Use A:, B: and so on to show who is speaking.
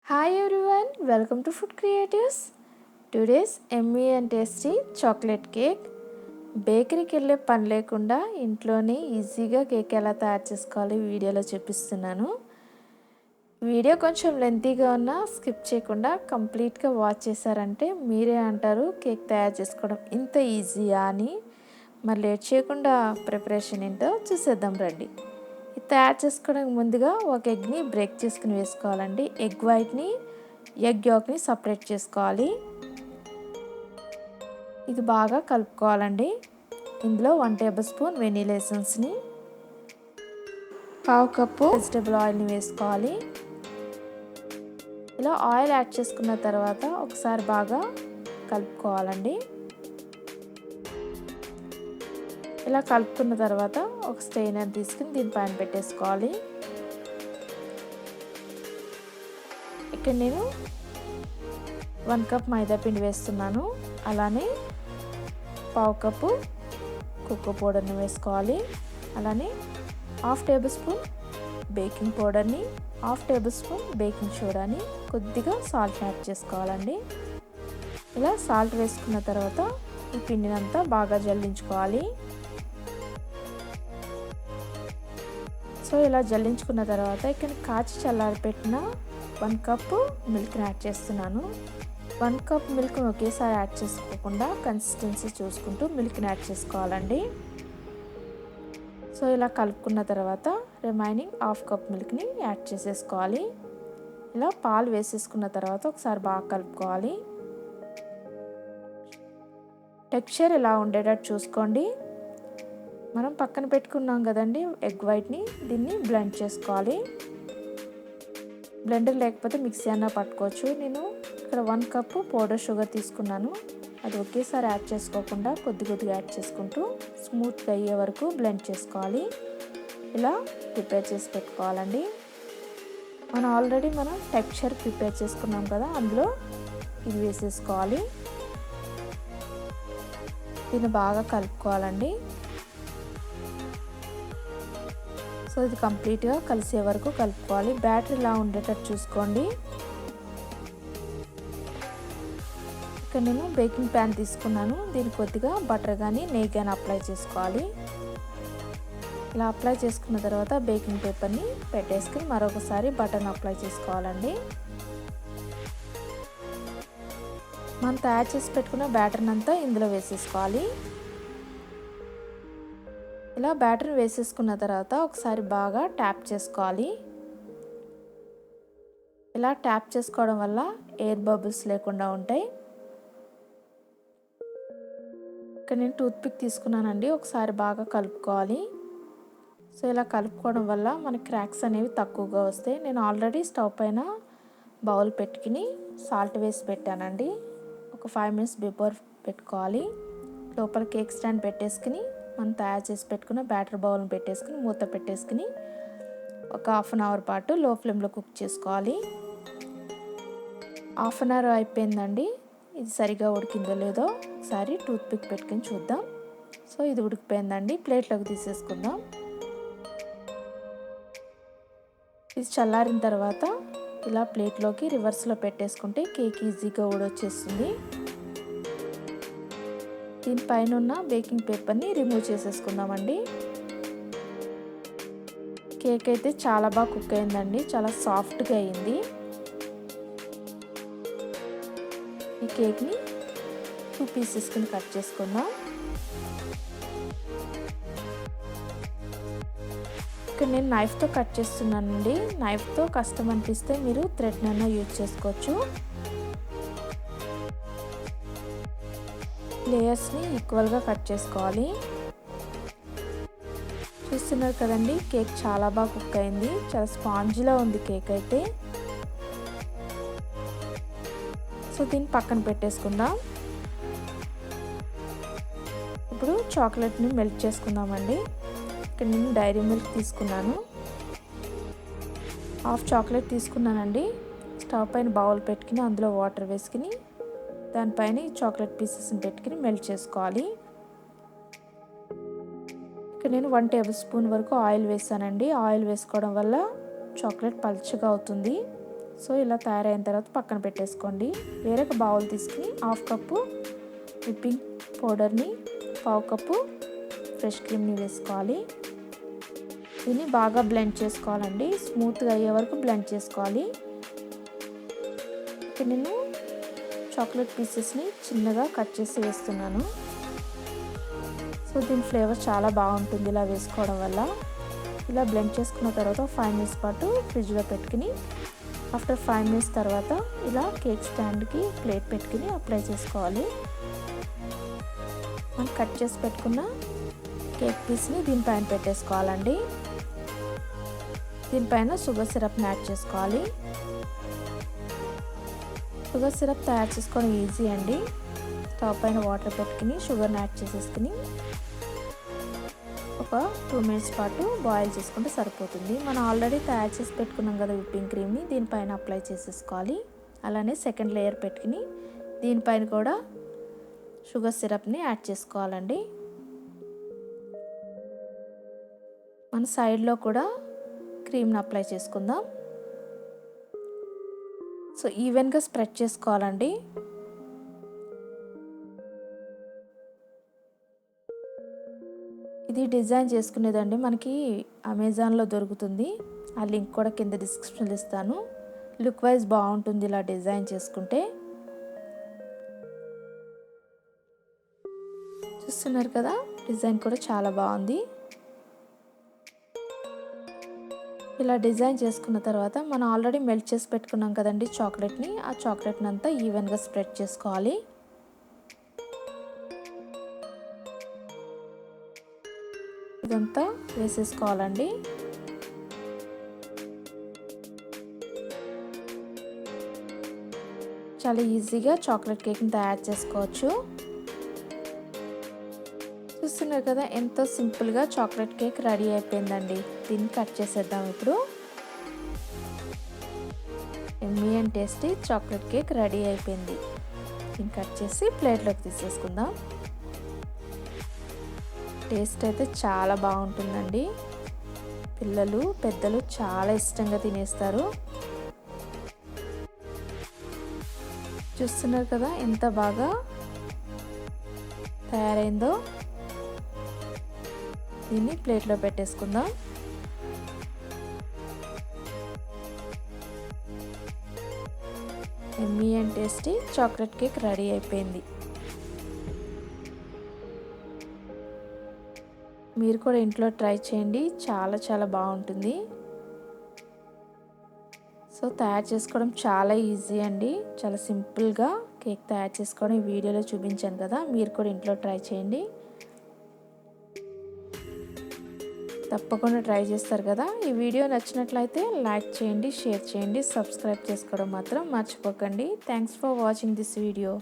A: Hi everyone, welcome to Food Creatives. Today's yummy and tasty chocolate cake. బేకరీకి వెళ్ళే పని లేకుండా ఇంట్లోనే ఈజీగా కేక్ ఎలా తయారు చేసుకోవాలి వీడియోలో చూపిస్తున్నాను. వీడియో కొంచెం లెంతీగా ఉన్నా స్కిప్ చేయకుండా కంప్లీట్గా వాచ్ చేశారంటే మీరే అంటారు కేక్ తయారు చేసుకోవడం ఇంత ఈజీయా అని. మరి లేట్ చేయకుండా ప్రిపరేషన్ ఏంటో చూసేద్దాం రండి. ఇది తయారు చేసుకోవడానికి ముందుగా ఒక ఎగ్ని బ్రేక్ చేసుకుని వేసుకోవాలండి. ఎగ్ వైట్ని ఎగ్ యాక్ని సపరేట్ చేసుకోవాలి. ఇది బాగా కలుపుకోవాలండి. ఇందులో 1 టేబుల్ స్పూన్ వెనీలా ఎసెన్స్ని, 1/2 కప్పు వెజిటబుల్ ఆయిల్ని వేసుకోవాలి. ఇలా ఆయిల్ యాడ్ చేసుకున్న తర్వాత ఒకసారి బాగా కలుపుకోవాలండి. ఇలా కలుపుకున్న తర్వాత ఒక స్ట్రెయినర్ తీసుకుని దీనిపైన పెట్టేసుకోవాలి. ఇక్కడ నేను 1 కప్ మైదా పిండి వేస్తున్నాను. అలానే 1/2 కప్పు కోకో పౌడర్ని వేసుకోవాలి. అలానే 1/2 టేబుల్ స్పూన్ బేకింగ్ పౌడర్ని, 1/2 టేబుల్ స్పూన్ బేకింగ్ సోడాని, కొద్దిగా సాల్ట్ యాడ్ చేసుకోవాలండి. ఇలా సాల్ట్ వేసుకున్న తర్వాత ఈ పిండినంతా బాగా జల్లించుకోవాలి. సో ఇలా జల్లించుకున్న తర్వాత ఇక్కడ కాచి చల్లారి పెట్టిన 1 కప్పు మిల్క్ని యాడ్ చేస్తున్నాను. 1 కప్ మిల్క్ని ఒకేసారి యాడ్ చేసుకోకుండా కన్సిస్టెన్సీ చూసుకుంటూ మిల్క్ని యాడ్ చేసుకోవాలండి. సో ఇలా కలుపుకున్న తర్వాత రిమైనింగ్ 1/2 కప్ మిల్క్ని యాడ్ చేసేసుకోవాలి. ఇలా పాలు వేసేసుకున్న తర్వాత ఒకసారి బాగా కలుపుకోవాలి. టెక్స్చర్ ఇలా ఉండేటట్టు చూసుకోండి. మనం పక్కన పెట్టుకున్నాం కదండి ఎగ్ వైట్ని, దీన్ని బ్లెండ్ చేసుకోవాలి. బ్లెండర్ లేకపోతే మిక్సీ అన్నా పట్టుకోవచ్చు. నేను ఇక్కడ 1 కప్పు పౌడర్ షుగర్ తీసుకున్నాను. అది ఒకేసారి యాడ్ చేసుకోకుండా కొద్దిగా యాడ్ చేసుకుంటూ స్మూత్గా అయ్యే వరకు బ్లెండ్ చేసుకోవాలి. ఇలా ప్రిపేర్ చేసి పెట్టుకోవాలండి. మనం టెక్స్చర్ ప్రిపేర్ చేసుకున్నాం కదా, అందులో ఇది వేసేసుకోవాలి. దీన్ని బాగా కలుపుకోవాలండి. సో ఇది కంప్లీట్గా కలిసే వరకు కలుపుకోవాలి. బ్యాటర్ ఇలా ఉండేటట్టు చూసుకోండి. ఇక్కడ నేను బేకింగ్ ప్యాన్ తీసుకున్నాను. దీనికి కొద్దిగా బటర్ కానీ నెయ్యి కానీ అప్లై చేసుకోవాలి. ఇలా అప్లై చేసుకున్న తర్వాత బేకింగ్ పేపర్ని పెట్టేసుకుని మరొకసారి బటర్ని అప్లై చేసుకోవాలండి. మనం తయారు చేసి పెట్టుకున్న బ్యాటర్ని అంతా ఇందులో వేసేసుకోవాలి. ఇలా బ్యాటర్ వేసేసుకున్న తర్వాత ఒకసారి బాగా ట్యాప్ చేసుకోవాలి. ఇలా ట్యాప్ చేసుకోవడం వల్ల ఎయిర్ బబుల్స్ లేకుండా ఉంటాయి. ఇక్కడ నేను టూత్పిక్ తీసుకున్నానండి. ఒకసారి బాగా కలుపుకోవాలి. సో ఇలా కలుపుకోవడం వల్ల మనకి క్రాక్స్ అనేవి తక్కువగా వస్తాయి. నేను ఆల్రెడీ స్టవ్ పైన బౌల్ పెట్టుకుని సాల్ట్ వేసి పెట్టానండి. ఒక 5 మినిట్స్ బిఫోర్ పెట్టుకోవాలి. లోపల కేక్ స్టాండ్ పెట్టేసుకుని మనం తయారు చేసి పెట్టుకున్న బ్యాటర్ బౌల్ని పెట్టేసుకుని మూత పెట్టేసుకుని ఒక 1/2 అవర్ పాటు లో ఫ్లేమ్లో కుక్ చేసుకోవాలి. 1/2 అవర్ అయిపోయిందండి. ఇది సరిగా ఉడికిందో లేదో ఒకసారి టూత్పిక్ పెట్టుకుని చూద్దాం. సో ఇది ఉడికిపోయిందండి. ప్లేట్లోకి తీసేసుకుందాం. ఇది చల్లారిన తర్వాత ఇలా ప్లేట్లోకి రివర్స్లో పెట్టేసుకుంటే కేక్ ఈజీగా ఊడొచ్చేస్తుంది. దీనిపైన ఉన్న బేకింగ్ పేపర్ని రిమూవ్ చేసేసుకుందామండి. కేక్ అయితే చాలా బాగా కుక్ అయిందండి. చాలా సాఫ్ట్గా అయింది. ఈ కేక్ని 2 పీసెస్ కింద కట్ చేసుకుందాం. ఇక్కడ నేను నైఫ్తో కట్ చేస్తున్నానండి. నైఫ్తో కష్టం అనిపిస్తే మీరు థ్రెడ్నైనా యూజ్ చేసుకోవచ్చు. లేయర్స్ని ఈక్వల్గా కట్ చేసుకోవాలి. చూస్తున్నారు కదండి, కేక్ చాలా బాగా కుక్ అయింది. చాలా స్పాంజిలా ఉంది కేక్ అయితే. సో దీన్ని పక్కన పెట్టేసుకుందాం. ఇప్పుడు చాక్లెట్ని మెల్ట్ చేసుకుందామండి. ఇక్కడ నేను డైరీ మిల్క్ తీసుకున్నాను. 1/2 చాక్లెట్ తీసుకున్నానండి. స్టవ్ పైన బౌల్ పెట్టుకుని అందులో వాటర్ వేసుకుని దానిపైన చాక్లెట్ పీసెస్ని పెట్టుకుని మెల్ట్ చేసుకోవాలి. ఇక్కడ నేను 1 టేబుల్ స్పూన్ వరకు ఆయిల్ వేసానండి. ఆయిల్ వేసుకోవడం వల్ల చాక్లెట్ పల్చగా అవుతుంది. సో ఇలా తయారైన తర్వాత పక్కన పెట్టేసుకోండి. వేరొక బౌల్ తీసుకుని 1/2 కప్పు విప్పింగ్ పౌడర్ని, 1/2 కప్పు ఫ్రెష్ క్రీమ్ని వేసుకోవాలి. దీన్ని బాగా బ్లెండ్ చేసుకోవాలండి. స్మూత్గా అయ్యే వరకు బ్లెండ్ చేసుకోవాలి. ఇక్కడ నేను చాక్లెట్ పీసెస్ని చిన్నగా కట్ చేసి వేస్తున్నాను. సో దీని ఫ్లేవర్ చాలా బాగుంటుంది ఇలా వేసుకోవడం వల్ల. ఇలా బ్లెండ్ చేసుకున్న తర్వాత 5 మినిట్స్ పాటు ఫ్రిడ్జ్లో పెట్టుకుని ఆఫ్టర్ 5 మినిట్స్ తర్వాత ఇలా కేక్ స్టాండ్కి ప్లేట్ పెట్టుకుని అప్లై చేసుకోవాలి. మనం కట్ చేసి పెట్టుకున్న కేక్ పీస్ని దీనిపైన పెట్టేసుకోవాలండి. దీనిపైన షుగర్ సిరప్ని యాడ్ చేసుకోవాలి. షుగర్ సిరప్ తయారు చేసుకోవడం ఈజీ అండి. స్టవ్ పైన వాటర్ పెట్టుకుని షుగర్ని యాడ్ చేసేసుకుని ఒక 2 మినిట్స్ పాటు బాయిల్ చేసుకుంటే సరిపోతుంది. మనం ఆల్రెడీ తయారు చేసి పెట్టుకున్నాం కదా విప్పింగ్ క్రీమ్ని, దీనిపైన అప్లై చేసేసుకోవాలి. అలానే సెకండ్ లేయర్ పెట్టుకుని దీనిపైన కూడా షుగర్ సిరప్ని యాడ్ చేసుకోవాలండి. మన సైడ్లో కూడా క్రీమ్ని అప్లై చేసుకుందాం. సో ఈవెన్గా స్ప్రెడ్ చేసుకోవాలండి. ఇది డిజైన్ చేసుకునేదండి, మనకి అమెజాన్లో దొరుకుతుంది. ఆ లింక్ కూడా కింద డిస్క్రిప్షన్లో ఇస్తాను. లుక్ వైజ్ బాగుంటుంది ఇలా డిజైన్ చేసుకుంటే. చూస్తున్నారు కదా, డిజైన్ కూడా చాలా బాగుంది. ఇలా డిజైన్ చేసుకున్న తర్వాత మనం ఆల్రెడీ మెల్ట్ చేసి పెట్టుకున్నాం కదండి చాక్లెట్ని, ఆ చాక్లెట్ని అంతా ఈవెన్గా స్ప్రెడ్ చేసుకోవాలి. ఇదంతా వేసేసుకోవాలండి. చాలా ఈజీగా చాక్లెట్ కేక్ని తయారు చేసుకోవచ్చు. చూస్తున్నారు కదా, ఎంతో సింపుల్గా చాక్లెట్ కేక్ రెడీ అయిపోయిందండి. దీన్ని కట్ చేసేద్దాం ఇప్పుడు. యమ్మీ and tasty chocolate cake ready అయిపోయింది. దీన్ని కట్ చేసి ప్లేట్లోకి తీసేసుకుందాం. టేస్ట్ అయితే చాలా బాగుంటుందండి. పిల్లలు పెద్దలు చాలా ఇష్టంగా తినేస్తారు. చూస్తున్నారు కదా ఎంత బాగా తయారైందో. దీన్ని ప్లేట్లో పెట్టేసుకుందాం. యమ్మీ and tasty chocolate cake ready అయిపోయింది. మీరు కూడా ఇంట్లో ట్రై చేయండి, చాలా చాలా బాగుంటుంది. సో తయారు చేసుకోవడం చాలా ఈజీ అండి. చాలా సింపుల్గా కేక్ తయారు చేసుకోవడం ఈ వీడియోలో చూపించాను కదా, మీరు కూడా ఇంట్లో ట్రై చేయండి. తప్పకుండా ట్రై చేస్తారు కదా. ఈ వీడియో నచ్చినట్లయితే లైక్ చేయండి, షేర్ చేయండి, సబ్స్క్రైబ్ చేసుకోవడం మాత్రం మర్చిపోకండి. Thanks for watching this video.